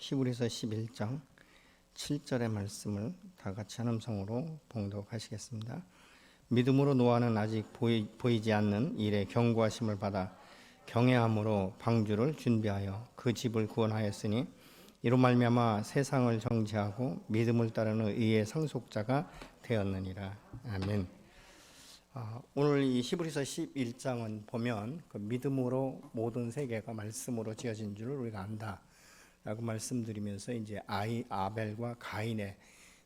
히브리서 11장 7절의 말씀을 다 같이 한 음성으로 봉독하시겠습니다. 믿음으로 노아는 아직 보이지 않는 일에 경고하심을 받아 경외함으로 방주를 준비하여 그 집을 구원하였으니 이로 말미암아 세상을 정죄하고 믿음을 따르는 의의 상속자가 되었느니라. 아멘. 오늘 이 히브리서 11장은 보면 그 믿음으로 모든 세계가 말씀으로 지어진 줄을 우리가 안다 라고 말씀드리면서 이제 아벨과 가인의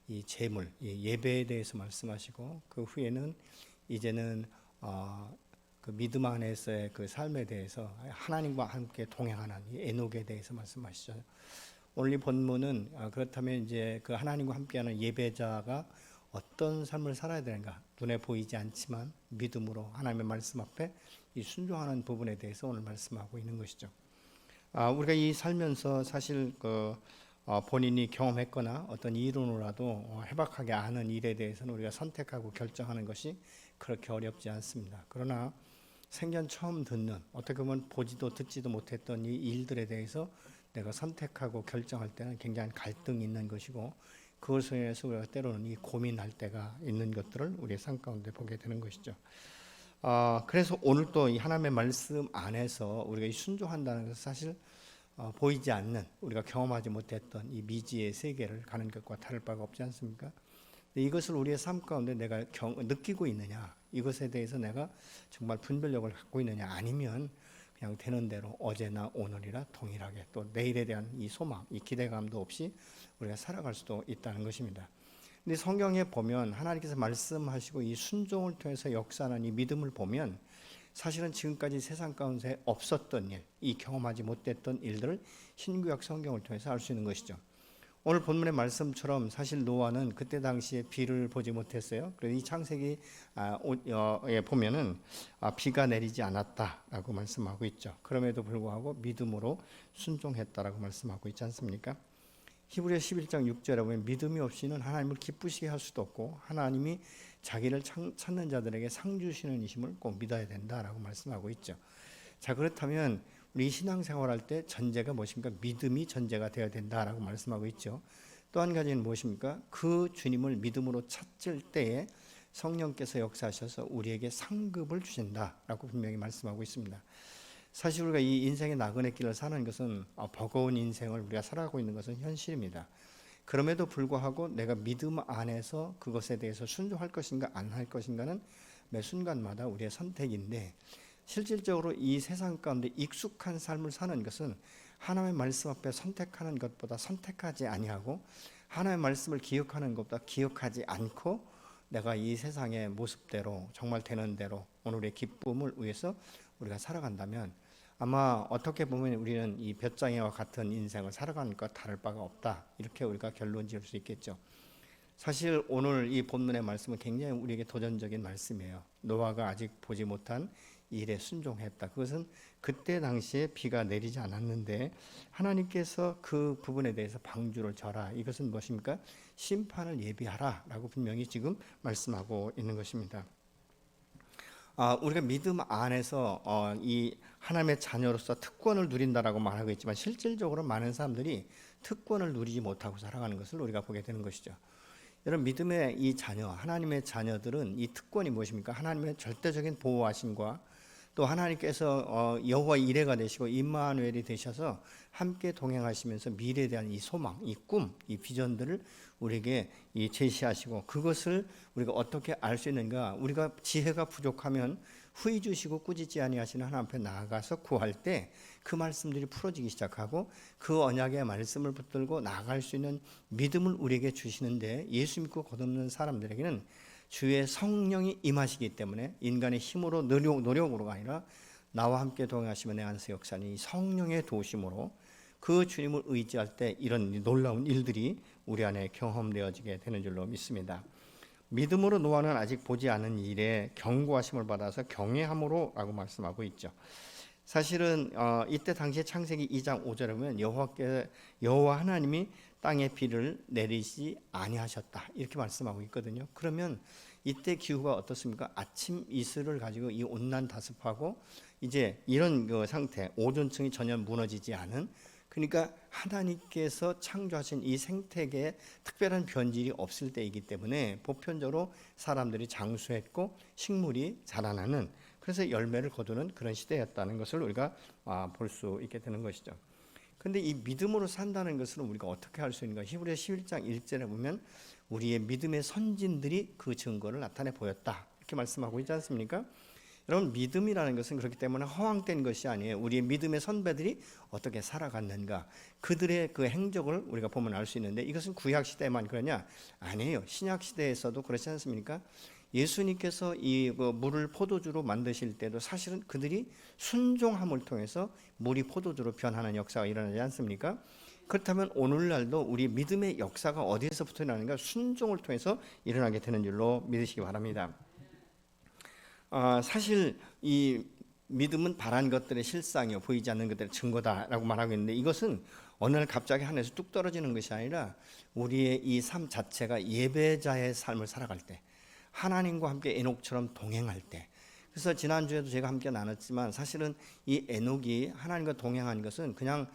이 제물, 이 예배에 대해서 말씀하시고 그 후에는 이제는 그 믿음 안에서의 그 삶에 대해서 하나님과 함께 동행하는 이 에녹에 대해서 말씀하시죠. 오늘 이 본문은 그렇다면 이제 그 하나님과 함께하는 예배자가 어떤 삶을 살아야 되는가, 눈에 보이지 않지만 믿음으로 하나님의 말씀 앞에 이 순종하는 부분에 대해서 오늘 말씀하고 있는 것이죠. 우리가 이 살면서 사실 본인이 경험했거나 어떤 이론으로라도 해박하게 아는 일에 대해서는 우리가 선택하고 결정하는 것이 그렇게 어렵지 않습니다. 그러나 생전 처음 듣는, 어떻게 보면 보지도 듣지도 못했던 이 일들에 대해서 내가 선택하고 결정할 때는 굉장히 갈등이 있는 것이고, 그것에 의해서 우리가 때로는 이 고민할 때가 있는 것들을 우리의 삶 가운데 보게 되는 것이죠. 그래서 오늘 또 이 하나님의 말씀 안에서 우리가 순종한다는 것은 사실 보이지 않는, 우리가 경험하지 못했던 이 미지의 세계를 가는 것과 다를 바가 없지 않습니까? 이것을 우리의 삶 가운데 내가 느끼고 있느냐, 이것에 대해서 내가 정말 분별력을 갖고 있느냐, 아니면 그냥 되는 대로 어제나 오늘이라 동일하게 또 내일에 대한 이 소망, 이 기대감도 없이 우리가 살아갈 수도 있다는 것입니다. 근데 성경에 보면 하나님께서 말씀하시고 이 순종을 통해서 역사하는 이 믿음을 보면 사실은 지금까지 세상 가운데 없었던 일, 이 경험하지 못했던 일들을 신구약 성경을 통해서 알 수 있는 것이죠. 오늘 본문의 말씀처럼 사실 노아는 그때 당시에 비를 보지 못했어요. 그래서 이 창세기에 보면은 비가 내리지 않았다라고 말씀하고 있죠. 그럼에도 불구하고 믿음으로 순종했다라고 말씀하고 있지 않습니까? 히브리서 11장 6절에 보면 믿음이 없이는 하나님을 기쁘시게 할 수도 없고 하나님이 자기를 찾는 자들에게 상 주시는 이심을 꼭 믿어야 된다라고 말씀하고 있죠. 자, 그렇다면 우리 신앙생활할 때 전제가 무엇입니까? 믿음이 전제가 되어야 된다라고 말씀하고 있죠. 또 한 가지는 무엇입니까? 그 주님을 믿음으로 찾을 때에 성령께서 역사하셔서 우리에게 상급을 주신다라고 분명히 말씀하고 있습니다. 사실 우리가 이 인생의 나그네 길을 사는 것은 버거운 인생을 우리가 살아가고 있는 것은 현실입니다. 그럼에도 불구하고 내가 믿음 안에서 그것에 대해서 순종할 것인가 안 할 것인가는 매 순간마다 우리의 선택인데, 실질적으로 이 세상 가운데 익숙한 삶을 사는 것은 하나님의 말씀 앞에 선택하는 것보다 선택하지 아니하고 하나님의 말씀을 기억하는 것보다 기억하지 않고 내가 이 세상의 모습대로 정말 되는 대로 오늘의 기쁨을 위해서 우리가 살아간다면 아마 어떻게 보면 우리는 이 볕장애와 같은 인생을 살아가는 것 다를 바가 없다, 이렇게 우리가 결론 지을 수 있겠죠. 사실 오늘 이 본문의 말씀은 굉장히 우리에게 도전적인 말씀이에요. 노아가 아직 보지 못한 일에 순종했다. 그것은 그때 당시에 비가 내리지 않았는데 하나님께서 그 부분에 대해서 방주를 져라. 이것은 무엇입니까? 심판을 예비하라 라고 분명히 지금 말씀하고 있는 것입니다. 우리가 믿음 안에서 이 하나님의 자녀로서 특권을 누린다라고 말하고 있지만 실질적으로 많은 사람들이 특권을 누리지 못하고 살아가는 것을 우리가 보게 되는 것이죠. 여러분, 믿음의 이 자녀, 하나님의 자녀들은 이 특권이 무엇입니까? 하나님의 절대적인 보호하심과 또 하나님께서 여호와 이레가 되시고 임마누엘이 되셔서 함께 동행하시면서 미래에 대한 이 소망, 이 꿈, 이 비전들을 우리에게 제시하시고, 그것을 우리가 어떻게 알 수 있는가? 우리가 지혜가 부족하면 후히 주시고 꾸짖지 아니하시는 하나님 앞에 나아가서 구할 때 그 말씀들이 풀어지기 시작하고 그 언약의 말씀을 붙들고 나아갈 수 있는 믿음을 우리에게 주시는데, 예수 믿고 거듭는 사람들에게는 주의 성령이 임하시기 때문에 인간의 힘으로 노력으로가 아니라 나와 함께 동행하시며 내 안에서 역사하는 이 성령의 도우심으로 그 주님을 의지할 때 이런 놀라운 일들이 우리 안에 경험되어지게 되는 줄로 믿습니다. 믿음으로 노아는 아직 보지 않은 일에 경고하심을 받아서 경외함으로 라고 말씀하고 있죠. 사실은 이때 당시에 창세기 2장 5절에 보면 여호와 하나님이 땅에 비를 내리지 아니하셨다, 이렇게 말씀하고 있거든요. 그러면 이때 기후가 어떻습니까? 아침 이슬을 가지고 이 온난다습하고 이제 이런 그 상태, 오존층이 전혀 무너지지 않은, 그러니까 하나님께서 창조하신 이 생태계에 특별한 변질이 없을 때이기 때문에 보편적으로 사람들이 장수했고 식물이 자라나는, 그래서 열매를 거두는 그런 시대였다는 것을 우리가 볼 수 있게 되는 것이죠. 그런데 이 믿음으로 산다는 것은 우리가 어떻게 할 수 있는가? 히브리서 11장 1절에 보면 우리의 믿음의 선진들이 그 증거를 나타내 보였다, 이렇게 말씀하고 있지 않습니까? 여러분, 믿음이라는 것은 그렇기 때문에 허황된 것이 아니에요. 우리의 믿음의 선배들이 어떻게 살아갔는가, 그들의 그 행적을 우리가 보면 알 수 있는데, 이것은 구약 시대만 그러냐? 아니에요. 신약 시대에서도 그렇지 않습니까? 예수님께서 이 물을 포도주로 만드실 때도 사실은 그들이 순종함을 통해서 물이 포도주로 변하는 역사가 일어나지 않습니까? 그렇다면 오늘날도 우리 믿음의 역사가 어디에서부터 일어나는가? 순종을 통해서 일어나게 되는 줄로 믿으시기 바랍니다. 사실 이 믿음은 바란 것들의 실상이요 보이지 않는 것들의 증거다라고 말하고 있는데, 이것은 어느 날 갑자기 하늘에서 뚝 떨어지는 것이 아니라 우리의 이 삶 자체가 예배자의 삶을 살아갈 때, 하나님과 함께 에녹처럼 동행할 때. 그래서 지난주에도 제가 함께 나눴지만 사실은 이 에녹이 하나님과 동행한 것은 그냥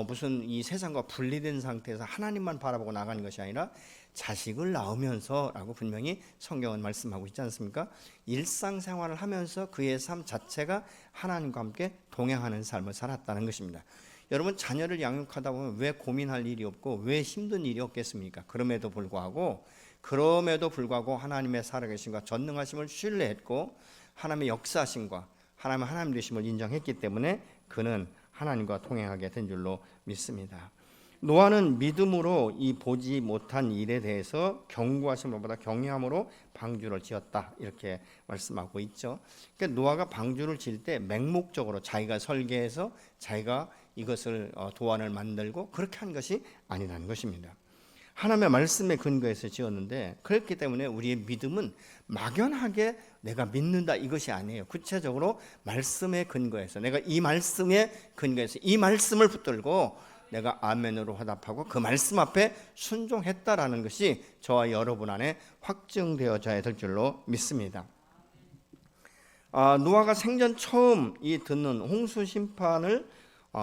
무슨 이 세상과 분리된 상태에서 하나님만 바라보고 나가는 것이 아니라 자식을 낳으면서라고 분명히 성경은 말씀하고 있지 않습니까? 일상생활을 하면서 그의 삶 자체가 하나님과 함께 동행하는 삶을 살았다는 것입니다. 여러분, 자녀를 양육하다 보면 왜 고민할 일이 없고 왜 힘든 일이 없겠습니까? 그럼에도 불구하고 하나님의 살아계심과 전능하심을 신뢰했고 하나님의 역사하심과 하나님 되심을 인정했기 때문에 그는 하나님과 동행하게 된 줄로 믿습니다. 노아는 믿음으로 이 보지 못한 일에 대해서 경고하심보다 경외함으로 방주를 지었다, 이렇게 말씀하고 있죠. 그러니까 노아가 방주를 지을 때 맹목적으로 자기가 설계해서 자기가 이것을 도안을 만들고 그렇게 한 것이 아니라는 것입니다. 하나님의 말씀에 근거해서 지었는데, 그렇기 때문에 우리의 믿음은 막연하게 내가 믿는다 이것이 아니에요. 구체적으로 말씀에 근거해서, 내가 이 말씀에 근거해서 이 말씀을 붙들고 내가 아멘으로 화답하고 그 말씀 앞에 순종했다라는 것이 저와 여러분 안에 확증되어져야 될 줄로 믿습니다. 노아가 생전 처음 이 듣는 홍수 심판을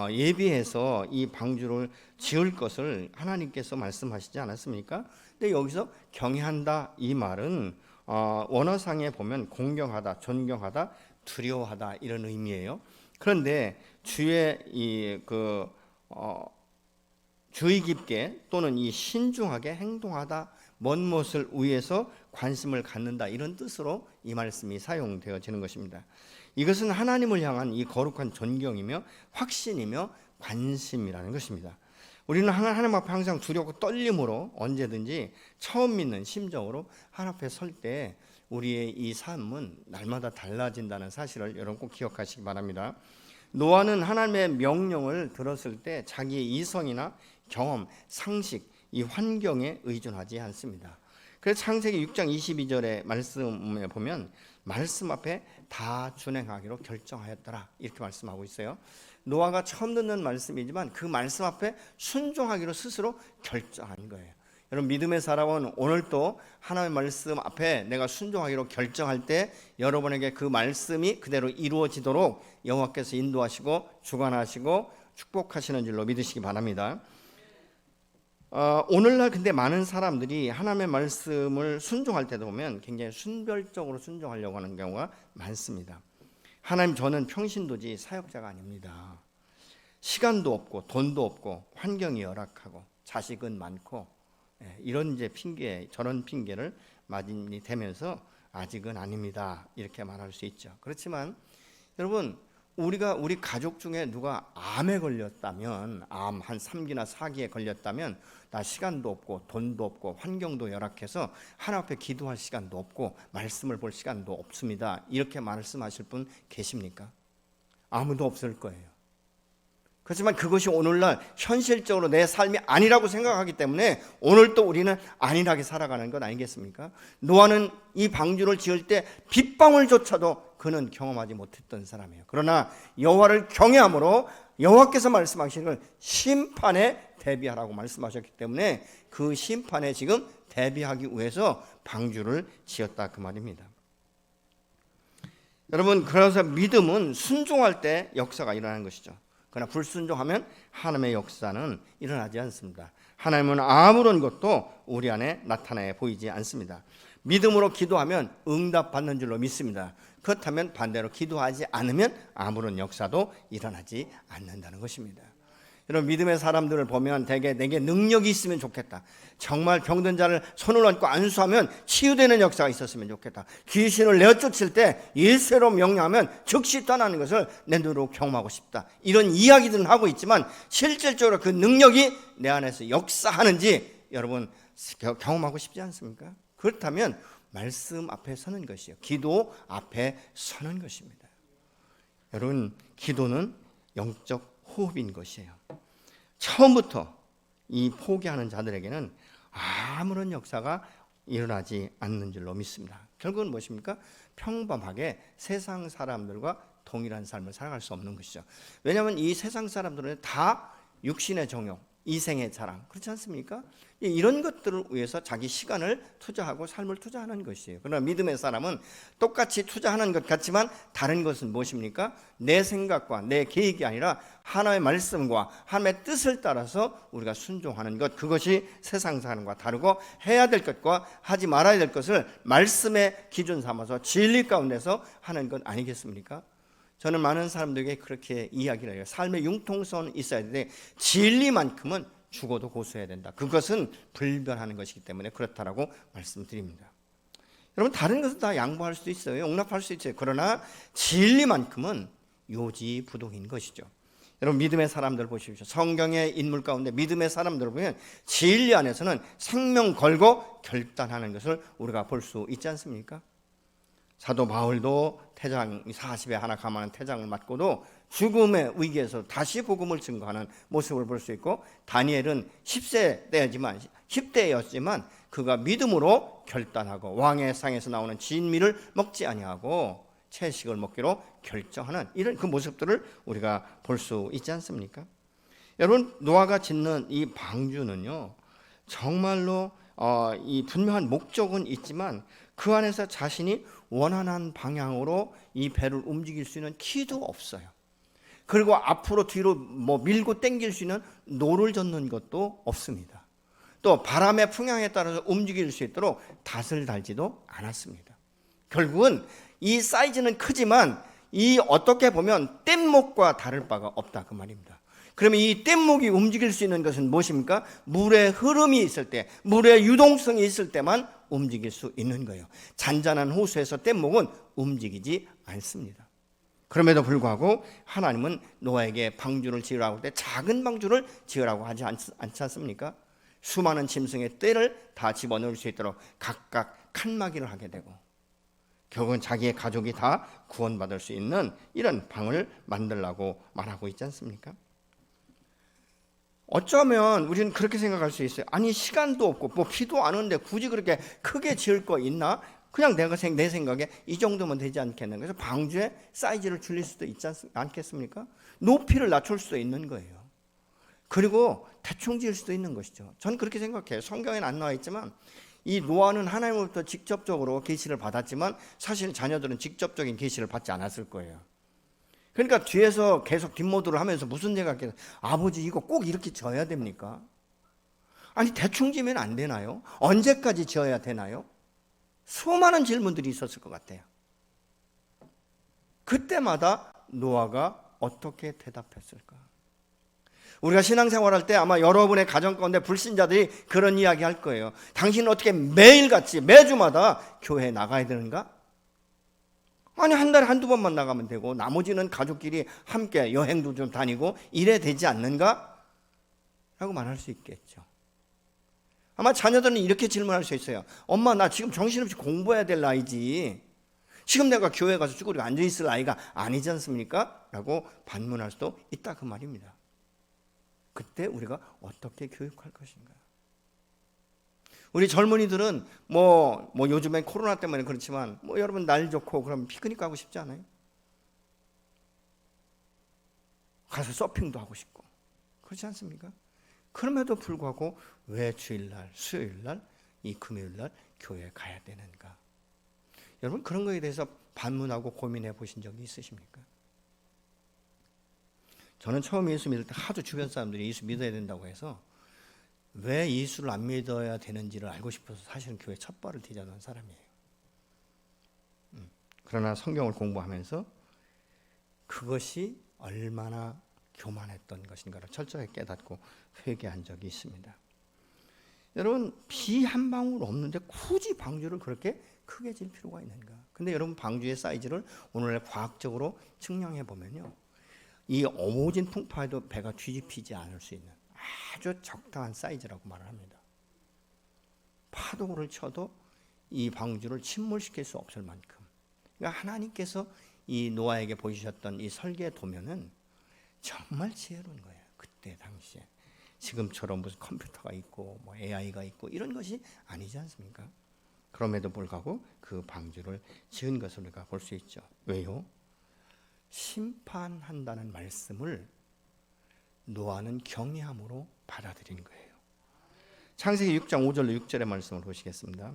예비해서 이 방주를 지을 것을 하나님께서 말씀하시지 않았습니까? 근데 여기서 경외한다 이 말은 원어상에 보면 공경하다, 존경하다, 두려워하다 이런 의미예요. 그런데 주의 주의 깊게 또는 이 신중하게 행동하다, 먼 못을 위해서 관심을 갖는다, 이런 뜻으로 이 말씀이 사용되어지는 것입니다. 이것은 하나님을 향한 이 거룩한 존경이며 확신이며 관심이라는 것입니다. 우리는 하나님 앞에 항상 두렵고 떨림으로 언제든지 처음 믿는 심정으로 하나님 앞에 설 때 우리의 이 삶은 날마다 달라진다는 사실을 여러분 꼭 기억하시기 바랍니다. 노아는 하나님의 명령을 들었을 때 자기의 이성이나 경험, 상식, 이 환경에 의존하지 않습니다. 그래서 창세기 6장 22절의 말씀에 보면 말씀 앞에 다 준행하기로 결정하였더라, 이렇게 말씀하고 있어요. 노아가 처음 듣는 말씀이지만 그 말씀 앞에 순종하기로 스스로 결정한 거예요. 여러분, 믿음의 살아온 오늘도 하나님의 말씀 앞에 내가 순종하기로 결정할 때 여러분에게 그 말씀이 그대로 이루어지도록 여호와께서 인도하시고 주관하시고 축복하시는 줄로 믿으시기 바랍니다. 오늘날 근데 많은 사람들이 하나님의 말씀을 순종할 때도 보면 굉장히 순별적으로 순종하려고 하는 경우가 많습니다. 하나님, 저는 평신도지 사역자가 아닙니다. 시간도 없고 돈도 없고 환경이 열악하고 자식은 많고 이런 이제 핑계, 저런 핑계를 많이 대면서 아직은 아닙니다, 이렇게 말할 수 있죠. 그렇지만 여러분, 우리 가족 중에 누가 암에 걸렸다면, 암 한 3기나 4기에 걸렸다면 나 시간도 없고 돈도 없고 환경도 열악해서 하나님 앞에 기도할 시간도 없고 말씀을 볼 시간도 없습니다, 이렇게 말씀하실 분 계십니까? 아무도 없을 거예요. 그렇지만 그것이 오늘날 현실적으로 내 삶이 아니라고 생각하기 때문에 오늘 또 우리는 안일하게 살아가는 것 아니겠습니까? 노아는 이 방주를 지을 때 빗방울조차도 그는 경험하지 못했던 사람이에요. 그러나 여호와를 경외함으로 여호와께서 말씀하시는 걸 심판에 대비하라고 말씀하셨기 때문에 그 심판에 지금 대비하기 위해서 방주를 지었다, 그 말입니다. 여러분, 그래서 믿음은 순종할 때 역사가 일어나는 것이죠. 그러나 불순종하면 하나님의 역사는 일어나지 않습니다. 하나님은 아무런 것도 우리 안에 나타내 보이지 않습니다. 믿음으로 기도하면 응답받는 줄로 믿습니다. 그렇다면 반대로 기도하지 않으면 아무런 역사도 일어나지 않는다는 것입니다. 여러분, 믿음의 사람들을 보면 대개 내게 능력이 있으면 좋겠다. 정말 병든 자를 손을 얹고 안수하면 치유되는 역사가 있었으면 좋겠다. 귀신을 내어쫓을 때 예수로 명령하면 즉시 떠나는 것을 내 눈으로 경험하고 싶다. 이런 이야기들은 하고 있지만 실질적으로 그 능력이 내 안에서 역사하는지 여러분 경험하고 싶지 않습니까? 그렇다면 말씀 앞에 서는 것이요, 기도 앞에 서는 것입니다. 여러분, 기도는 영적 호흡인 것이에요. 처음부터 이 포기하는 자들에게는 아무런 역사가 일어나지 않는 줄로 믿습니다. 결국은 무엇입니까? 평범하게 세상 사람들과 동일한 삶을 살아갈 수 없는 것이죠. 왜냐하면 이 세상 사람들은 다 육신의 정욕, 이생의 자랑, 그렇지 않습니까? 이런 것들을 위해서 자기 시간을 투자하고 삶을 투자하는 것이에요. 그러나 믿음의 사람은 똑같이 투자하는 것 같지만 다른 것은 무엇입니까? 내 생각과 내 계획이 아니라 하나님의 말씀과 하나님의 뜻을 따라서 우리가 순종하는 것, 그것이 세상 사람과 다르고 해야 될 것과 하지 말아야 될 것을 말씀의 기준 삼아서 진리 가운데서 하는 것 아니겠습니까? 저는 많은 사람들에게 그렇게 이야기를 해요. 삶의 융통성은 있어야 되는데 진리만큼은 죽어도 고수해야 된다. 그것은 불변하는 것이기 때문에 그렇다라고 말씀드립니다. 여러분, 다른 것은 다 양보할 수 있어요. 용납할 수 있어요. 그러나 진리만큼은 요지부동인 것이죠. 여러분, 믿음의 사람들 보십시오. 성경의 인물 가운데 믿음의 사람들을 보면 진리 안에서는 생명 걸고 결단하는 것을 우리가 볼 수 있지 않습니까? 사도 바울도 태장 40에 하나 감하는 태장을 맞고도 죽음의 위기에서 다시 복음을 증거하는 모습을 볼 수 있고, 다니엘은 10세 때였지만 10대였지만 그가 믿음으로 결단하고 왕의 상에서 나오는 진미를 먹지 아니하고 채식을 먹기로 결정하는 이런 그 모습들을 우리가 볼 수 있지 않습니까? 여러분, 노아가 짓는 이 방주는요, 정말로 이 분명한 목적은 있지만 그 안에서 자신이 원하는 방향으로 이 배를 움직일 수 있는 키도 없어요. 그리고 앞으로 뒤로 밀고 당길 수 있는 노를 젓는 것도 없습니다. 또 바람의 풍향에 따라서 움직일 수 있도록 닷을 달지도 않았습니다. 결국은 이 사이즈는 크지만 이 어떻게 보면 뗏목과 다를 바가 없다, 그 말입니다. 그러면 이 뗏목이 움직일 수 있는 것은 무엇입니까? 물의 흐름이 있을 때, 물의 유동성이 있을 때만 움직일 수 있는 거예요. 잔잔한 호수에서 뗏목은 움직이지 않습니다. 그럼에도 불구하고 하나님은 노아에게 방주를 지으라고 할 때 작은 방주를 지으라고 하지 않지 않습니까? 수많은 짐승의 떼를 다 집어넣을 수 있도록 각각 칸막이를 하게 되고 결국은 자기의 가족이 다 구원받을 수 있는 이런 방을 만들라고 말하고 있지 않습니까? 어쩌면 우리는 그렇게 생각할 수 있어요. 아니, 시간도 없고 뭐 비도 안 오는데 굳이 그렇게 크게 지을 거 있나? 그냥 내 생각에 이 정도면 되지 않겠나? 그래서 방주의 사이즈를 줄일 수도 있지 않겠습니까? 높이를 낮출 수도 있는 거예요. 그리고 대충 지을 수도 있는 것이죠. 저는 그렇게 생각해요. 성경에는 안 나와 있지만 이 노아는 하나님으로부터 직접적으로 계시를 받았지만 사실 자녀들은 직접적인 계시를 받지 않았을 거예요. 그러니까 뒤에서 계속 뒷모드를 하면서 무슨 생각해요? 아버지, 이거 꼭 이렇게 지어야 됩니까? 아니, 대충 지면 안 되나요? 언제까지 지어야 되나요? 수많은 질문들이 있었을 것 같아요. 그때마다 노아가 어떻게 대답했을까? 우리가 신앙생활할 때 아마 여러분의 가정 가운데 불신자들이 그런 이야기 할 거예요. 당신은 어떻게 매일같이 매주마다 교회에 나가야 되는가? 아니, 한 달에 한두 번만 나가면 되고 나머지는 가족끼리 함께 여행도 좀 다니고 이래 되지 않는가? 라고 말할 수 있겠죠. 아마 자녀들은 이렇게 질문할 수 있어요. 엄마, 나 지금 정신없이 공부해야 될 나이지. 지금 내가 교회 가서 쭈그리고 앉아있을 나이가 아니지 않습니까? 라고 반문할 수도 있다, 그 말입니다. 그때 우리가 어떻게 교육할 것인가? 우리 젊은이들은 뭐 요즘엔 코로나 때문에 그렇지만 여러분 날 좋고 그러면 피크닉 가고 싶지 않아요? 가서 서핑도 하고 싶고 그렇지 않습니까? 그럼에도 불구하고 왜 주일날, 수요일날, 이 금요일날 교회에 가야 되는가? 여러분 그런 거에 대해서 반문하고 고민해 보신 적이 있으십니까? 저는 처음 예수 믿을 때 하도 주변 사람들이 예수 믿어야 된다고 해서 왜 예수를 안 믿어야 되는지를 알고 싶어서 사실은 교회 첫 발을 디뎠던 사람이에요. 그러나 성경을 공부하면서 그것이 얼마나 교만했던 것인가를 철저히 깨닫고 회개한 적이 있습니다. 여러분 비 한 방울 없는데 굳이 방주를 그렇게 크게 질 필요가 있는가? 근데 여러분 방주의 사이즈를 오늘날 과학적으로 측량해 보면요, 이 어모진 풍파에도 배가 뒤집히지 않을 수 있는 아주 적당한 사이즈라고 말을 합니다. 파도를 쳐도 이 방주를 침몰시킬 수 없을 만큼. 그러니까 하나님께서 이 노아에게 보이셨던 이 설계 도면은 정말 지혜로운 거예요. 그때 당시에 지금처럼 무슨 컴퓨터가 있고 뭐 AI가 있고 이런 것이 아니지 않습니까? 그럼에도 불구하고 그 방주를 지은 것을 우리가 볼 수 있죠. 왜요? 심판한다는 말씀을 노아는 경외함으로 받아들인 거예요. 창세기 6장 5절로 6절의 말씀을 보시겠습니다.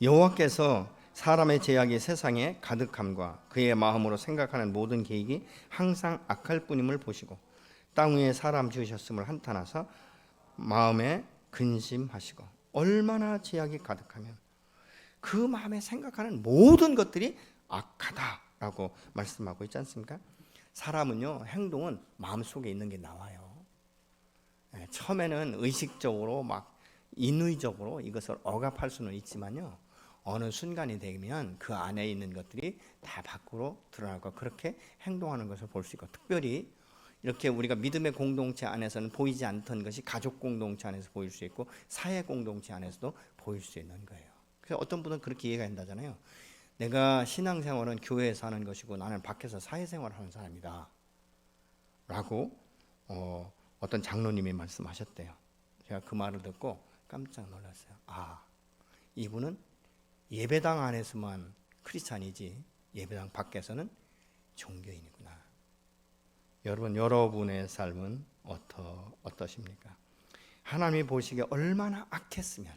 여호와께서 사람의 죄악이 세상에 가득함과 그의 마음으로 생각하는 모든 계획이 항상 악할 뿐임을 보시고 땅 위에 사람 지으셨음을 한탄하사 마음에 근심하시고. 얼마나 죄악이 가득하면 그 마음에 생각하는 모든 것들이 악하다라고 말씀하고 있지 않습니까? 사람은요, 행동은 마음속에 있는 게 나와요. 처음에는 의식적으로 막 인위적으로 이것을 억압할 수는 있지만요, 어느 순간이 되면 그 안에 있는 것들이 다 밖으로 드러나고 그렇게 행동하는 것을 볼 수 있고, 특별히 이렇게 우리가 믿음의 공동체 안에서는 보이지 않던 것이 가족 공동체 안에서 보일 수 있고 사회 공동체 안에서도 보일 수 있는 거예요. 그래서 어떤 분은 그렇게 이해가 된다잖아요. 내가 신앙생활은 교회에서 하는 것이고 나는 밖에서 사회생활을 하는 사람이다 라고 어떤 장로님이 말씀하셨대요. 제가 그 말을 듣고 깜짝 놀랐어요. 아, 이분은 예배당 안에서만 크리스찬이지 예배당 밖에서는 종교인이구나. 여러분, 여러분의 삶은 어떠십니까? 하나님이 보시기에 얼마나 악했으면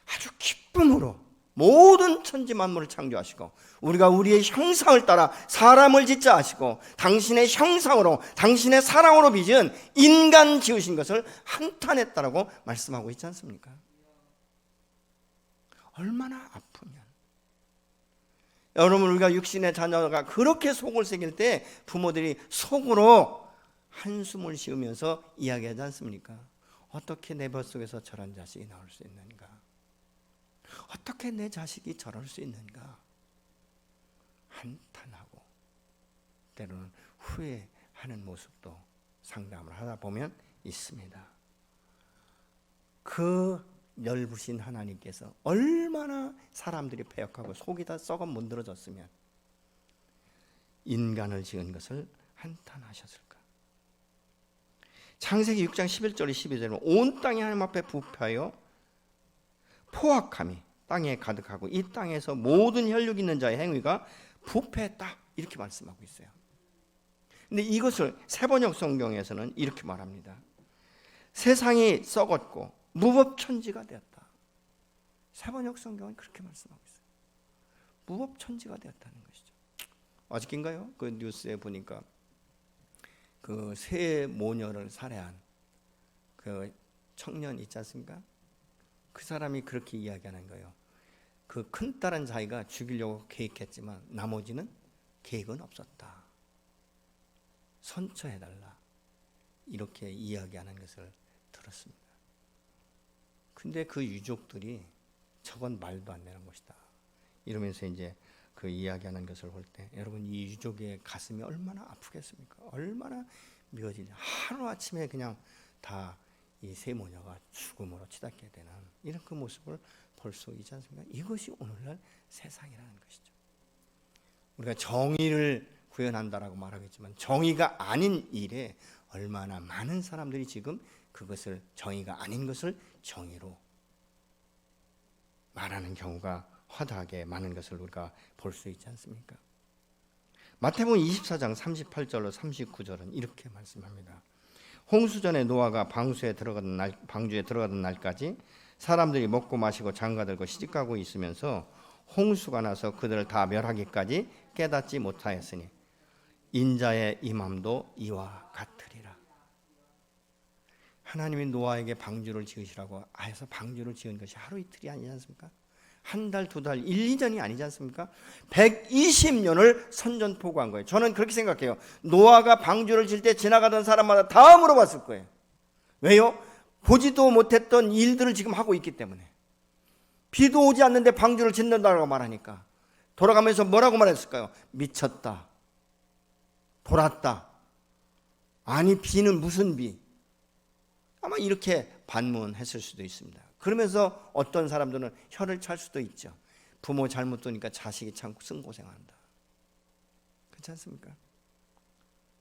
아주 기쁨으로 모든 천지 만물을 창조하시고 우리가 우리의 형상을 따라 사람을 짓자 하시고 당신의 형상으로 당신의 사랑으로 빚은 인간 지으신 것을 한탄했다라고 말씀하고 있지 않습니까? 얼마나 아프면. 여러분, 우리가 육신의 자녀가 그렇게 속을 새길 때 부모들이 속으로 한숨을 쉬면서 이야기하지 않습니까? 어떻게 내 뱃속에서 저런 자식이 나올 수 있는가? 어떻게 내 자식이 저럴 수 있는가? 한탄하고 때로는 후회하는 모습도 상담을 하다 보면 있습니다. 그 넓으신 하나님께서 얼마나 사람들이 패역하고 속이 다 썩어 문드러졌으면 인간을 지은 것을 한탄하셨을까? 창세기 6장 11절 12절은 온 땅이 하나님 앞에 부패하여 포악함이 땅에 가득하고 이 땅에서 모든 혈육 있는 자의 행위가 부패했다 이렇게 말씀하고 있어요. 근데 이것을 세번역 성경에서는 이렇게 말합니다. 세상이 썩었고 무법천지가 되었다. 세번역 성경은 그렇게 말씀하고 있어요. 무법천지가 되었다는 것이죠. 어저께인가요? 그 뉴스에 보니까 그 새 모녀를 살해한 그 청년 있지 않습니까? 그 사람이 그렇게 이야기하는 거예요. 그 큰딸은 자기가 죽이려고 계획했지만 나머지는 계획은 없었다. 선처해달라. 이렇게 이야기하는 것을 들었습니다. 근데 그 유족들이 저건 말도 안 되는 것이다 이러면서 이제 그 이야기하는 것을 볼 때 여러분, 이 유족의 가슴이 얼마나 아프겠습니까? 얼마나 미워지냐. 하루아침에 그냥 다 이 세 모녀가 죽음으로 치닫게 되는 이런 그 모습을 볼 수 있지 않습니까? 이것이 오늘날 세상이라는 것이죠. 우리가 정의를 구현한다라고 말하겠지만 정의가 아닌 일에 얼마나 많은 사람들이 지금 그것을 정의가 아닌 것을 정의로 말하는 경우가 허다하게 많은 것을 우리가 볼 수 있지 않습니까? 마태복음 24장 38절로 39절은 이렇게 말씀합니다. 홍수전에 노아가 방주에 들어가던 날까지 사람들이 먹고 마시고 장가들고 시집가고 있으면서 홍수가 나서 그들을 다 멸하기까지 깨닫지 못하였으니 인자의 임함도 이와 같으리라. 하나님이 노아에게 방주를 지으시라고 해서 방주를 지은 것이 하루 이틀이 아니지 않습니까? 한 달, 두 달, 1, 2년이 아니지 않습니까? 120년을 선전포고한 거예요. 저는 그렇게 생각해요. 노아가 방주를 질 때 지나가던 사람마다 다 물어봤을 거예요. 왜요? 보지도 못했던 일들을 지금 하고 있기 때문에. 비도 오지 않는데 방주를 짓는다고 말하니까 돌아가면서 뭐라고 말했을까요? 미쳤다, 돌았다, 아니 비는 무슨 비, 아마 이렇게 반문했을 수도 있습니다. 그러면서 어떤 사람들은 혀를 찰 수도 있죠. 부모 잘못 두니까 자식이 참 쓴고생한다. 그렇지 않습니까?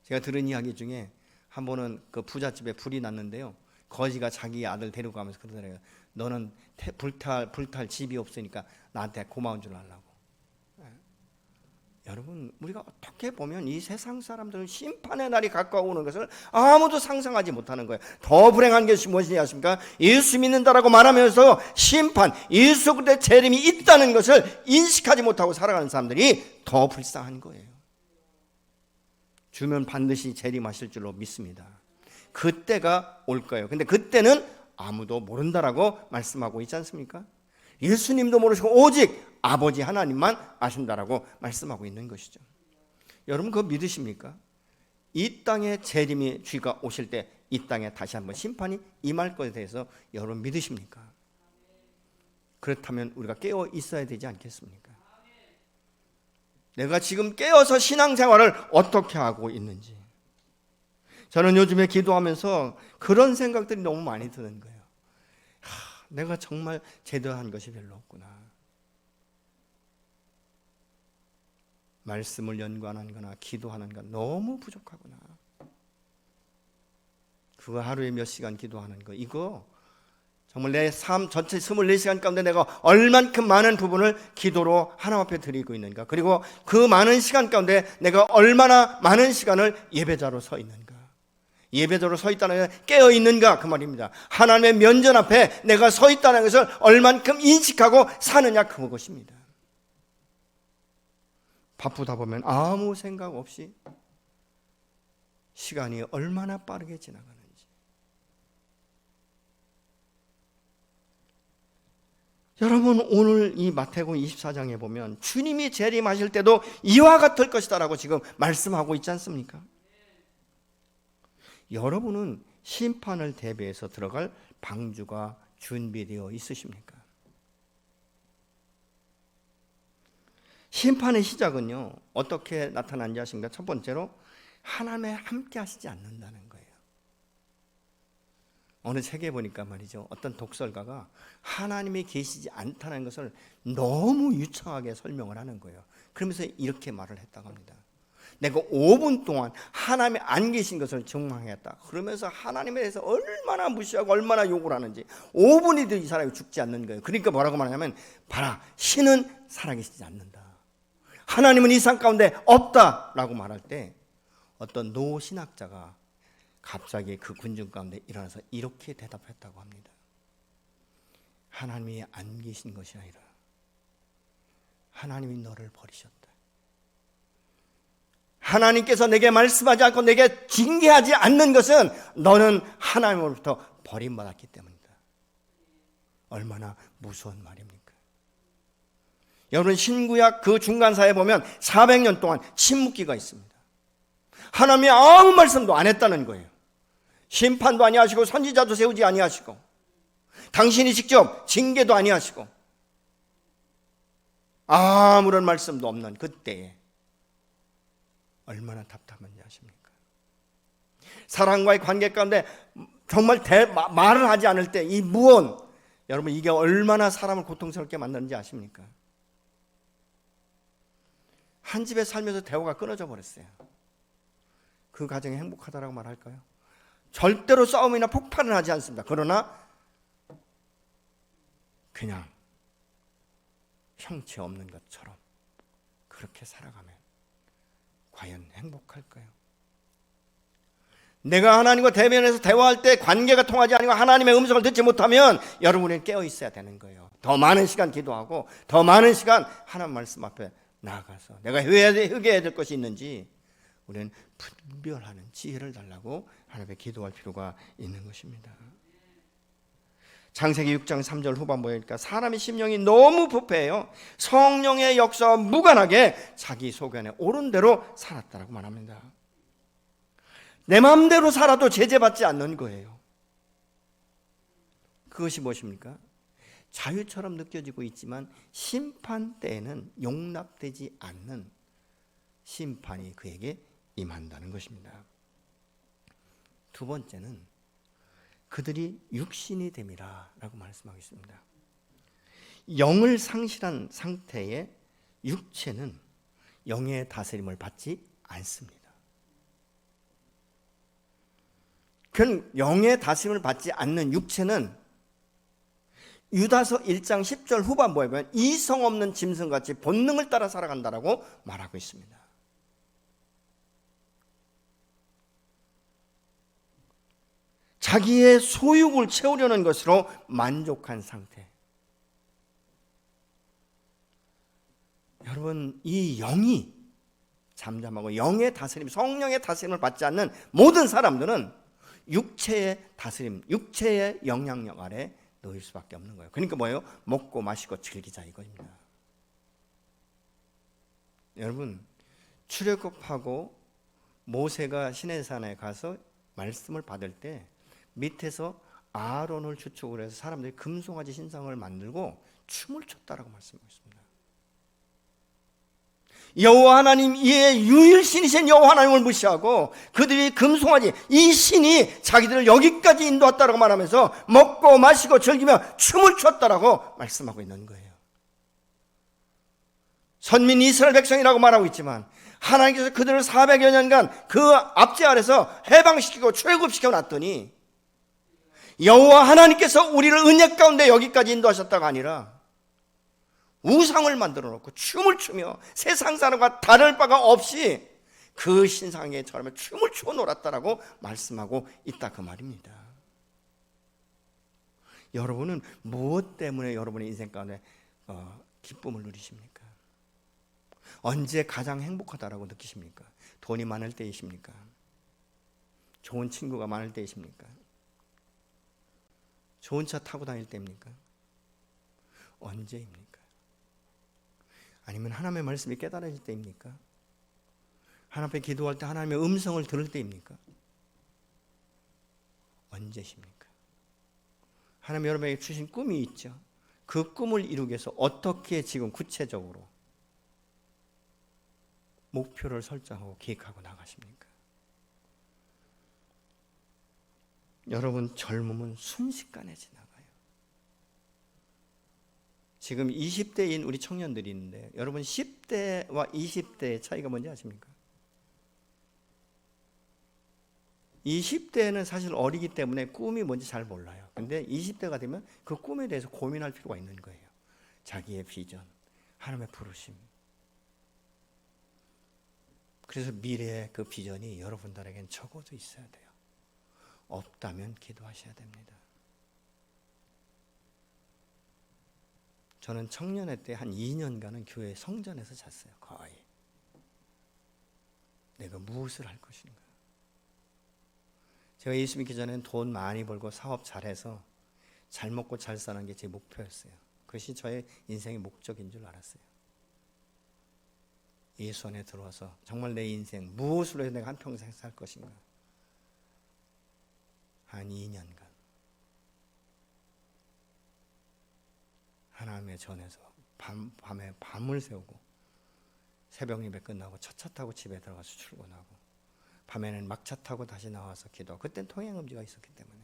제가 들은 이야기 중에 한 번은 그 부잣집에 불이 났는데요, 거지가 자기 아들 데리고 가면서 그러더래요. 너는 불탈 집이 없으니까 나한테 고마운 줄 알라고. 여러분, 우리가 어떻게 보면 이 세상 사람들은 심판의 날이 가까워오는 것을 아무도 상상하지 못하는 거예요. 더 불행한 것이 무엇이냐 하십니까? 예수 믿는다라고 말하면서 심판, 예수 그리스도의 재림이 있다는 것을 인식하지 못하고 살아가는 사람들이 더 불쌍한 거예요. 주면 반드시 재림하실 줄로 믿습니다. 그때가 올 거예요. 근데 그때는 아무도 모른다라고 말씀하고 있지 않습니까? 예수님도 모르시고 오직 아버지 하나님만 아신다라고 말씀하고 있는 것이죠. 여러분, 그거 믿으십니까? 이 땅에 재림이 주가 오실 때 이 땅에 다시 한번 심판이 임할 것에 대해서 여러분 믿으십니까? 그렇다면 우리가 깨어 있어야 되지 않겠습니까? 내가 지금 깨어서 신앙생활을 어떻게 하고 있는지. 저는 요즘에 기도하면서 그런 생각들이 너무 많이 드는 거예요. 내가 정말 제대로 한 것이 별로 없구나. 말씀을 연구하는 거나 기도하는 건 너무 부족하구나. 그거 하루에 몇 시간 기도하는 거, 이거 정말 내 삶 전체 24시간 가운데 내가 얼만큼 많은 부분을 기도로 하나님 앞에 드리고 있는가, 그리고 그 많은 시간 가운데 내가 얼마나 많은 시간을 예배자로 서 있는가. 예배자로 서 있다는 것은 깨어 있는가 그 말입니다. 하나님의 면전 앞에 내가 서 있다는 것을 얼만큼 인식하고 사느냐 그것입니다. 바쁘다 보면 아무 생각 없이 시간이 얼마나 빠르게 지나가는지. 여러분, 오늘 이 마태복음 24장에 보면 주님이 재림하실 때도 이와 같을 것이다 라고 지금 말씀하고 있지 않습니까? 여러분은 심판을 대비해서 들어갈 방주가 준비되어 있으십니까? 심판의 시작은요, 어떻게 나타난지 아십니까? 첫 번째로 하나님의 함께 하시지 않는다는 거예요. 어느 책에 보니까 말이죠, 어떤 독설가가 하나님이 계시지 않다는 것을 너무 유창하게 설명을 하는 거예요. 그러면서 이렇게 말을 했다고 합니다. 내가 5분 동안 하나님이 안 계신 것을 증명하겠다. 그러면서 하나님에 대해서 얼마나 무시하고 얼마나 욕을 하는지 5분이도 이 사람이 죽지 않는 거예요. 그러니까 뭐라고 말하냐면, 봐라, 신은 살아계시지 않는다, 하나님은 이 상 가운데 없다라고 말할 때 어떤 노신학자가 갑자기 그 군중 가운데 일어나서 이렇게 대답했다고 합니다. 하나님이 안 계신 것이 아니라 하나님이 너를 버리셨다. 하나님께서 내게 말씀하지 않고 내게 징계하지 않는 것은 너는 하나님으로부터 버림받았기 때문이다. 얼마나 무서운 말입니까? 여러분, 신구약 그 중간사에 보면 400년 동안 침묵기가 있습니다. 하나님이 아무 말씀도 안 했다는 거예요. 심판도 아니하시고 선지자도 세우지 아니하시고 당신이 직접 징계도 아니하시고 아무런 말씀도 없는 그때에 얼마나 답답한지 아십니까? 사람과의 관계 가운데 정말 말을 하지 않을 때 이 무언, 여러분, 이게 얼마나 사람을 고통스럽게 만드는지 아십니까? 한 집에 살면서 대화가 끊어져 버렸어요. 그 가정이 행복하다라고 말할까요? 절대로 싸움이나 폭발은 하지 않습니다. 그러나 그냥 형체 없는 것처럼 그렇게 살아가면 과연 행복할까요? 내가 하나님과 대면해서 대화할 때 관계가 통하지 않고 하나님의 음성을 듣지 못하면 여러분은 깨어 있어야 되는 거예요. 더 많은 시간 기도하고 더 많은 시간 하나님 말씀 앞에 나아가서 내가 회개해야 될 것이 있는지 우리는 분별하는 지혜를 달라고 하나님께 기도할 필요가 있는 것입니다. 창세기 6장 3절 후반부에 보니까 사람의 심령이 너무 부패해요. 성령의 역사와 무관하게 자기 소견에 옳은 대로 살았다라고 말합니다. 내 마음대로 살아도 제재받지 않는 거예요. 그것이 무엇입니까? 자유처럼 느껴지고 있지만 심판 때에는 용납되지 않는 심판이 그에게 임한다는 것입니다. 두 번째는 그들이 육신이 됨이라 라고 말씀하고 있습니다. 영을 상실한 상태의 육체는 영의 다스림을 받지 않습니다. 그 영의 다스림을 받지 않는 육체는 유다서 1장 10절 후반부에 보면 이성 없는 짐승같이 본능을 따라 살아간다라고 말하고 있습니다. 자기의 소욕을 채우려는 것으로 만족한 상태. 여러분, 이 영이 잠잠하고 영의 다스림, 성령의 다스림을 받지 않는 모든 사람들은 육체의 다스림, 육체의 영향력 아래 놓일 수밖에 없는 거예요. 그러니까 뭐예요? 먹고 마시고 즐기자 이거입니다. 여러분, 출애굽하고 모세가 시내산에 가서 말씀을 받을 때 밑에서 아론을 주축으로 해서 사람들이 금송아지 신상을 만들고 춤을 췄다라고 말씀하고 있습니다. 여호와 하나님, 이의 유일신이신 여호와 하나님을 무시하고 그들이 금송아지, 이 신이 자기들을 여기까지 인도했다라고 말하면서 먹고 마시고 즐기며 춤을 췄다라고 말씀하고 있는 거예요. 선민 이스라엘 백성이라고 말하고 있지만 하나님께서 그들을 400여 년간 그 압제 아래서 해방시키고 출애굽시켜 놨더니 여호와 하나님께서 우리를 은혜 가운데 여기까지 인도하셨다가 아니라 우상을 만들어 놓고 춤을 추며 세상 사람과 다를 바가 없이 그 신상에 처럼 춤을 추고 놀았다라고 말씀하고 있다 그 말입니다. 여러분은 무엇 때문에 여러분의 인생 가운데 기쁨을 누리십니까? 언제 가장 행복하다라고 느끼십니까? 돈이 많을 때이십니까? 좋은 친구가 많을 때이십니까? 좋은 차 타고 다닐 때입니까? 언제입니까? 아니면 하나님의 말씀이 깨달아질 때입니까? 하나님 앞에 기도할 때 하나님의 음성을 들을 때입니까? 언제십니까? 하나님 여러분에게 주신 꿈이 있죠. 그 꿈을 이루기 위해서 어떻게 지금 구체적으로 목표를 설정하고 계획하고 나가십니까? 여러분, 젊음은 순식간에 지나가요. 지금 20대인 우리 청년들이 있는데 여러분 10대와 20대의 차이가 뭔지 아십니까? 20대는 사실 어리기 때문에 꿈이 뭔지 잘 몰라요. 근데 20대가 되면 그 꿈에 대해서 고민할 필요가 있는 거예요. 자기의 비전, 하나님의 부르심. 그래서 미래의 그 비전이 여러분들에겐 적어도 있어야 돼요. 없다면 기도하셔야 됩니다. 저는 청년회 때 한 2년간은 교회 성전에서 잤어요. 거의. 내가 무엇을 할 것인가. 제가 예수 믿기 전에는 돈 많이 벌고 사업 잘해서 잘 먹고 잘 사는 게 제 목표였어요. 그것이 저의 인생의 목적인 줄 알았어요. 예수 안에 들어와서 정말 내 인생 무엇으로 해서 내가 한평생 살 것인가. 한 2년간 하나님의 전에서 밤에 밤을 새우고 새벽 예배 끝나고 첫 차 타고 집에 들어가서 출근하고 밤에는 막차 타고 다시 나와서 기도하고 그땐 통행금지가 있었기 때문에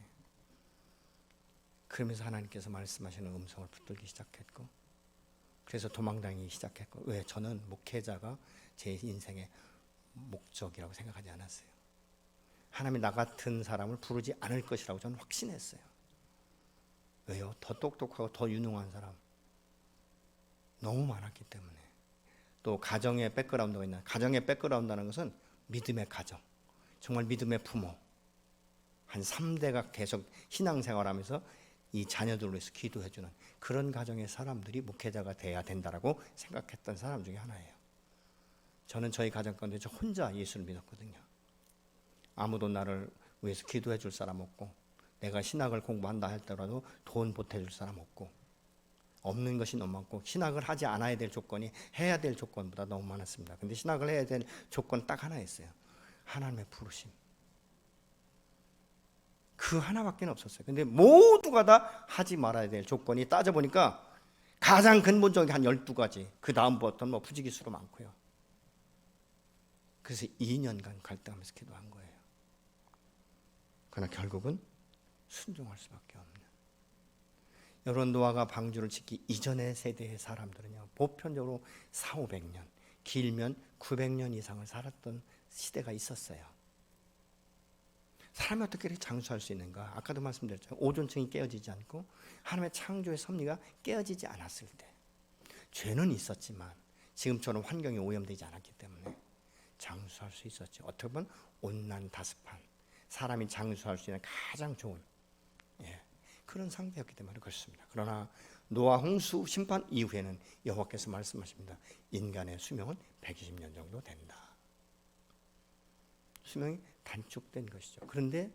그러면서 하나님께서 말씀하시는 음성을 붙들기 시작했고 그래서 도망다니기 시작했고 왜? 저는 목회자가 제 인생의 목적이라고 생각하지 않았어요. 하나님이 나 같은 사람을 부르지 않을 것이라고 저는 확신했어요. 왜요? 더 똑똑하고 더 유능한 사람 너무 많았기 때문에. 또 가정의 백그라운드가 있나. 가정의 백그라운드라는 것은 믿음의 가정, 정말 믿음의 부모 한 3대가 계속 신앙생활하면서 이 자녀들을 위해서 기도해주는 그런 가정의 사람들이 목회자가 돼야 된다라고 생각했던 사람 중에 하나예요. 저는 저희 가정 가운데 저 혼자 예수를 믿었거든요. 아무도 나를 위해서 기도해 줄 사람 없고, 내가 신학을 공부한다 할때라도 돈 보태줄 사람 없고, 없는 것이 너무 많고, 신학을 하지 않아야 될 조건이 해야 될 조건보다 너무 많았습니다. 근데 신학을 해야 될 조건 딱 하나였어요. 하나님의 부르심. 그 하나밖에 없었어요. 근데 모두가 다 하지 말아야 될 조건이 따져보니까 가장 근본적인 한 12가지, 그 다음부터는 뭐 부지기수로 많고요. 그래서 2년간 갈등하면서 기도한 거예요. 그러나 결국은 순종할 수밖에 없는. 여러분, 노아가 방주를 짓기 이전의 세대의 사람들은요, 보편적으로 400~500년, 길면 900년 이상을 살았던 시대가 있었어요. 사람이 어떻게 이렇게 장수할 수 있는가? 아까도 말씀드렸죠. 오존층이 깨어지지 않고 하나님의 창조의 섭리가 깨어지지 않았을 때, 죄는 있었지만 지금처럼 환경이 오염되지 않았기 때문에 장수할 수 있었죠. 어떻게 보면 온난다습한, 사람이 장수할 수 있는 가장 좋은 그런 상태였기 때문에 그렇습니다. 그러나 노아 홍수 심판 이후에는 여호와께서 말씀하십니다. 인간의 수명은 120년 정도 된다. 수명이 단축된 것이죠. 그런데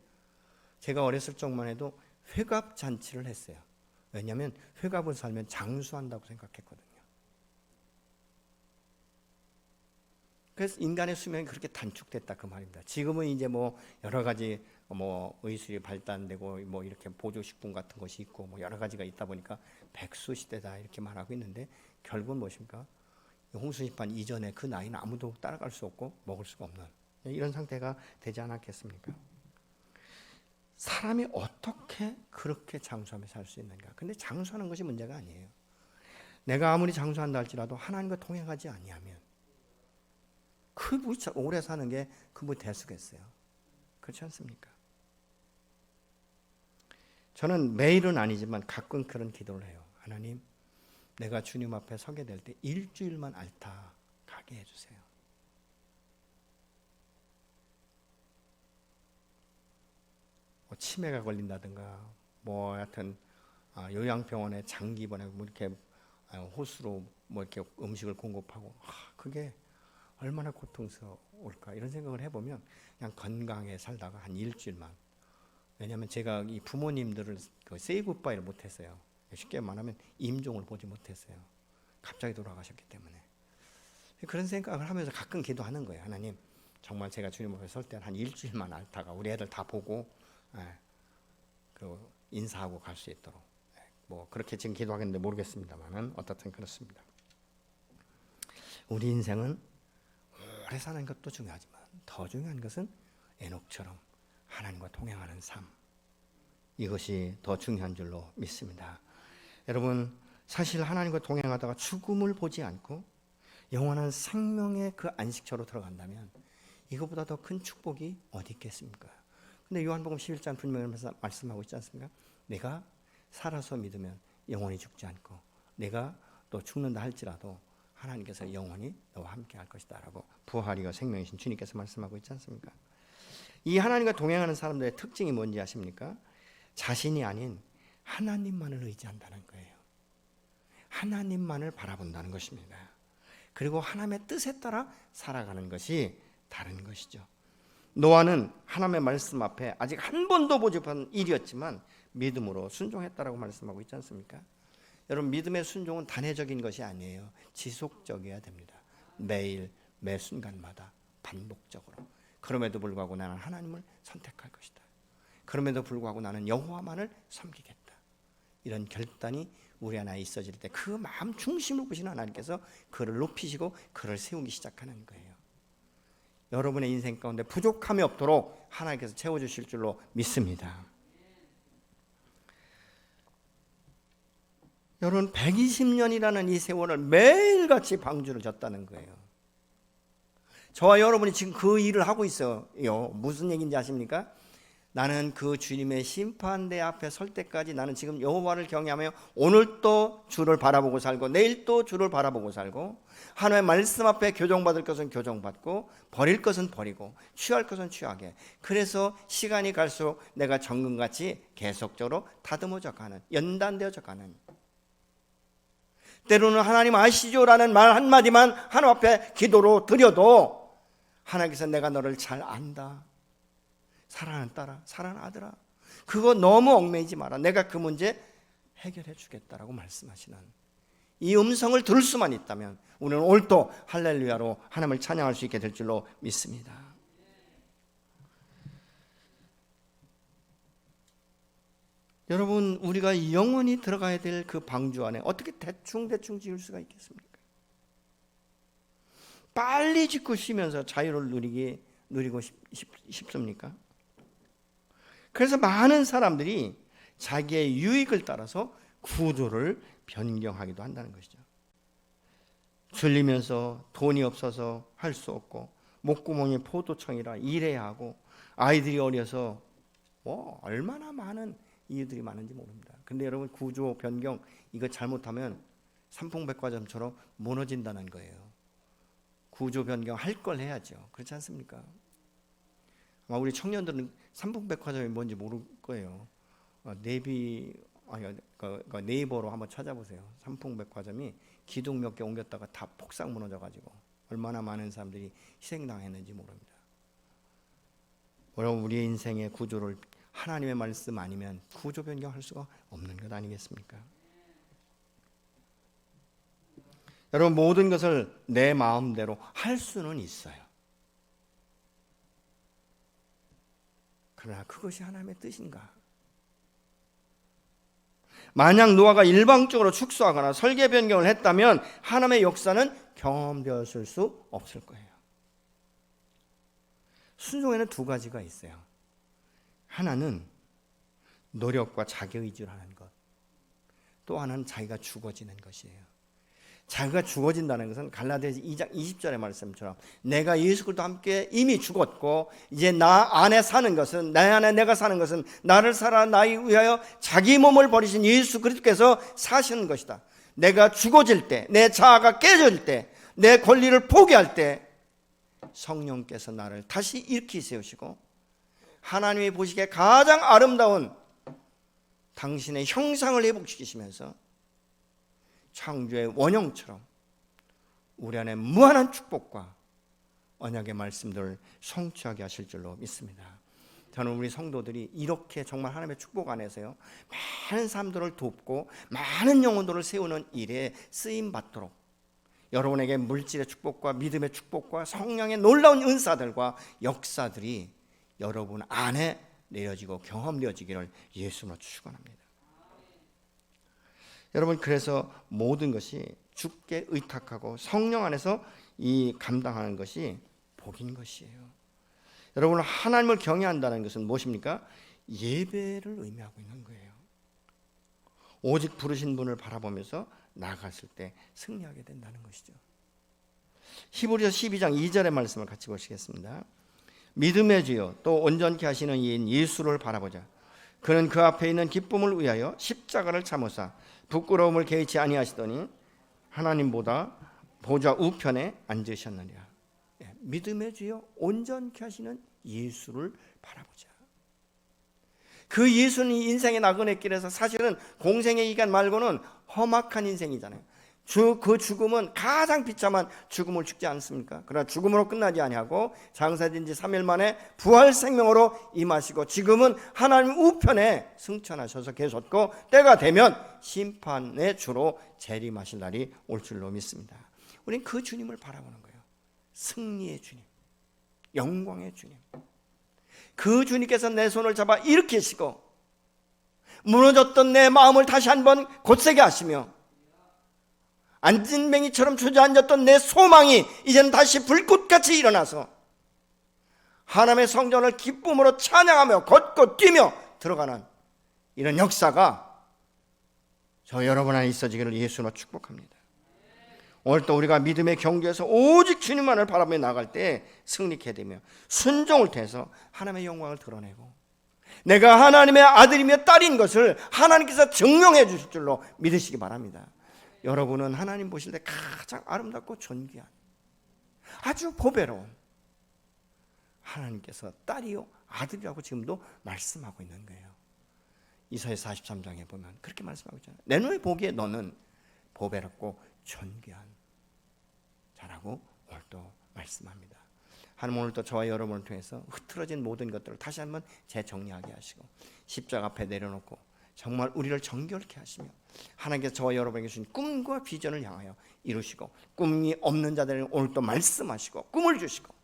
제가 어렸을 적만 해도 회갑 잔치를 했어요. 왜냐하면 회갑을 살면 장수한다고 생각했거든요. 그래서 인간의 수명이 그렇게 단축됐다 그 말입니다. 지금은 이제 뭐 여러 가지 뭐 의술이 발달되고 뭐 이렇게 보조식품 같은 것이 있고 뭐 여러 가지가 있다 보니까 백수 시대다 이렇게 말하고 있는데, 결국은 무엇입니까? 홍수심판 이전에 그 나이는 아무도 따라갈 수 없고 먹을 수가 없는 이런 상태가 되지 않았겠습니까? 사람이 어떻게 그렇게 장수하며 살 수 있는가? 근데 장수하는 것이 문제가 아니에요. 내가 아무리 장수한다 할지라도 하나님과 동행하지 아니하면 그 오래 사는 게 그 뭐 대수겠어요. 그렇지 않습니까? 저는 매일은 아니지만 가끔 그런 기도를 해요. 하나님, 내가 주님 앞에 서게 될 때 일주일만 앓다 가게 해주세요. 뭐 치매가 걸린다든가 뭐 하여튼 요양병원에 장기 입원하고 뭐 이렇게 호수로 뭐 이렇게 음식을 공급하고, 그게 얼마나 고통스러울까 이런 생각을 해보면 그냥 건강하게 살다가 한 일주일만. 왜냐하면 제가 이 부모님들을 세이 굿바이를 못했어요. 쉽게 말하면 임종을 보지 못했어요. 갑자기 돌아가셨기 때문에. 그런 생각을 하면서 가끔 기도하는 거예요. 하나님, 정말 제가 주님 앞에 설 때 한 일주일만 앓다가 우리 애들 다 보고 그 인사하고 갈 수 있도록. 뭐 그렇게 지금 기도하겠는데 모르겠습니다만은 어떻든 그렇습니다. 우리 인생은 오래 사는 것도 중요하지만 더 중요한 것은 에녹처럼 하나님과 동행하는 삶, 이것이 더 중요한 줄로 믿습니다. 여러분, 사실 하나님과 동행하다가 죽음을 보지 않고 영원한 생명의 그 안식처로 들어간다면 이것보다 더 큰 축복이 어디 있겠습니까? 근데 요한복음 11장 분명히 말씀하고 있지 않습니까? 내가 살아서 믿으면 영원히 죽지 않고, 내가 또 죽는다 할지라도 하나님께서 영원히 너와 함께 할 것이다 라고 부활이가 생명이신 주님께서 말씀하고 있지 않습니까? 이 하나님과 동행하는 사람들의 특징이 뭔지 아십니까? 자신이 아닌 하나님만을 의지한다는 거예요. 하나님만을 바라본다는 것입니다. 그리고 하나님의 뜻에 따라 살아가는 것이 다른 것이죠. 노아는 하나님의 말씀 앞에 아직 한 번도 보지 못한 일이었지만 믿음으로 순종했다라고 말씀하고 있지 않습니까? 여러분, 믿음의 순종은 단회적인 것이 아니에요. 지속적이어야 됩니다. 매일 매 순간마다 반복적으로. 그럼에도 불구하고 나는 하나님을 선택할 것이다. 그럼에도 불구하고 나는 여호와만을 섬기겠다. 이런 결단이 우리 안에 있어질 때 그 마음 중심을 보시는 하나님께서 그를 높이시고 그를 세우기 시작하는 거예요. 여러분의 인생 가운데 부족함이 없도록 하나님께서 채워주실 줄로 믿습니다. 여러분, 120년이라는 이 세월을 매일같이 방주를 졌다는 거예요. 저와 여러분이 지금 그 일을 하고 있어요. 무슨 얘기인지 아십니까? 나는 그 주님의 심판대 앞에 설 때까지 나는 지금 여호와를 경외하며 오늘 또 주를 바라보고 살고 내일 또 주를 바라보고 살고 하나님의 말씀 앞에 교정받을 것은 교정받고 버릴 것은 버리고 취할 것은 취하게, 그래서 시간이 갈수록 내가 정금같이 계속적으로 다듬어져 가는, 연단되어져 가는, 때로는 하나님 아시죠라는 말 한마디만 하나님 앞에 기도로 드려도 하나님께서 내가 너를 잘 안다, 사랑하는 딸아, 사랑하는 아들아, 그거 너무 얽매이지 마라, 내가 그 문제 해결해 주겠다라고 말씀하시는 이 음성을 들을 수만 있다면 우리는 오늘 또 할렐루야로 하나님을 찬양할 수 있게 될 줄로 믿습니다. 여러분, 우리가 영원히 들어가야 될 그 방주 안에 어떻게 대충 지을 수가 있겠습니까? 빨리 짓고 쉬면서 자유를 누리고 싶습니까? 그래서 많은 사람들이 자기의 유익을 따라서 구조를 변경하기도 한다는 것이죠. 줄리면서 돈이 없어서 할 수 없고, 목구멍이 포도청이라 일해야 하고, 아이들이 어려서 얼마나 많은 이유들이 많은지 모릅니다. 근데 여러분, 구조 변경 이거 잘못하면 삼풍백화점처럼 무너진다는 거예요. 구조 변경 할 걸 해야죠. 그렇지 않습니까? 아마 우리 청년들은 삼풍백화점이 뭔지 모를 거예요. 네이버로 한번 찾아보세요. 삼풍백화점이 기둥 몇 개 옮겼다가 다 폭삭 무너져가지고 얼마나 많은 사람들이 희생당했는지 모릅니다. 여러분, 우리의 인생의 구조를 하나님의 말씀 아니면 구조 변경할 수가 없는 것 아니겠습니까? 여러분, 모든 것을 내 마음대로 할 수는 있어요. 그러나 그것이 하나님의 뜻인가? 만약 노아가 일방적으로 축소하거나 설계 변경을 했다면 하나님의 역사는 경험되었을 수 없을 거예요. 순종에는 두 가지가 있어요. 하나는 노력과 자기의지를 하는 것, 또 하나는 자기가 죽어지는 것이에요. 자기가 죽어진다는 것은 갈라디아서 2장 20절의 말씀처럼 내가 예수 그리스도와 함께 이미 죽었고 이제 나 안에 사는 것은, 내 안에 내가 사는 것은 나를 살아 나에 위하여 자기 몸을 버리신 예수 그리스도께서 사시는 것이다. 내가 죽어질 때, 내 자아가 깨질 때, 내 권리를 포기할 때 성령께서 나를 다시 일으키 세우시고 하나님이 보시기에 가장 아름다운 당신의 형상을 회복시키시면서 창조의 원형처럼 우리 안에 무한한 축복과 언약의 말씀들을 성취하게 하실 줄로 믿습니다. 저는 우리 성도들이 이렇게 정말 하나님의 축복 안에서요, 많은 사람들을 돕고 많은 영혼들을 세우는 일에 쓰임 받도록 여러분에게 물질의 축복과 믿음의 축복과 성령의 놀라운 은사들과 역사들이 여러분 안에 내려지고 경험되어지기를 예수님으로 축원합니다. 여러분, 그래서 모든 것이 주께 의탁하고 성령 안에서 이 감당하는 것이 복인 것이에요. 여러분, 하나님을 경외한다는 것은 무엇입니까? 예배를 의미하고 있는 거예요. 오직 부르신 분을 바라보면서 나아갔을 때 승리하게 된다는 것이죠. 히브리서 12장 2절의 말씀을 같이 보시겠습니다. 믿음의 주요 또 온전케 하시는 이인 예수를 바라보자. 그는 그 앞에 있는 기쁨을 위하여 십자가를 참으사 부끄러움을 개의치 아니하시더니 하나님보다 보좌 우편에 앉으셨느니라. 믿음의 주요 온전케 하시는 예수를 바라보자. 그 예수는 인생의 나그네 길에서 사실은 공생의 기간 말고는 험악한 인생이잖아요. 그 죽음은 가장 비참한 죽음을 죽지 않습니까? 그러나 죽음으로 끝나지 아니하고 장사된 지 3일 만에 부활 생명으로 임하시고 지금은 하나님 우편에 승천하셔서 계셨고 때가 되면 심판의 주로 재림하실 날이 올 줄로 믿습니다. 우리는 그 주님을 바라보는 거예요. 승리의 주님, 영광의 주님. 그 주님께서 내 손을 잡아 일으키시고 무너졌던 내 마음을 다시 한번 곧세게 하시며 안진뱅이처럼 주저앉았던 내 소망이 이제는 다시 불꽃같이 일어나서 하나님의 성전을 기쁨으로 찬양하며 걷고 뛰며 들어가는 이런 역사가 저 여러분 안에 있어지기를 예수로 축복합니다. 오늘 또 우리가 믿음의 경주에서 오직 주님만을 바라보며 나갈 때 승리케 되며 순종을 통해서 하나님의 영광을 드러내고 내가 하나님의 아들이며 딸인 것을 하나님께서 증명해 주실 줄로 믿으시기 바랍니다. 여러분은 하나님 보실 때 가장 아름답고 존귀한, 아주 보배로운 하나님께서 딸이요 아들이라고 지금도 말씀하고 있는 거예요. 이사야 43장에 보면 그렇게 말씀하고 있잖아요. 내 눈에 보기에 너는 보배롭고 존귀한 자라고 오늘 또 말씀합니다. 하나님 오늘 또 저와 여러분을 통해서 흐트러진 모든 것들을 다시 한번 재정리하게 하시고 십자가 앞에 내려놓고 정말 우리를 정결케 하시며 하나님께서 저와 여러분에게 주신 꿈과 비전을 향하여 이루시고, 꿈이 없는 자들에게 오늘 또 말씀하시고 꿈을 주시고,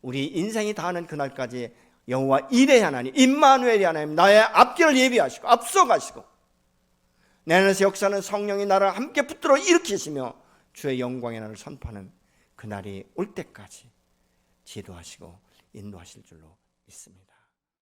우리 인생이 다하는 그날까지 여호와 이레 하나님, 임마누엘이 하나님, 나의 앞길을 예비하시고 앞서가시고 내 안에서 역사하는 성령이 나를 함께 붙들어 일으키시며 주의 영광의 날을 선포하는 그날이 올 때까지 지도하시고 인도하실 줄로 믿습니다.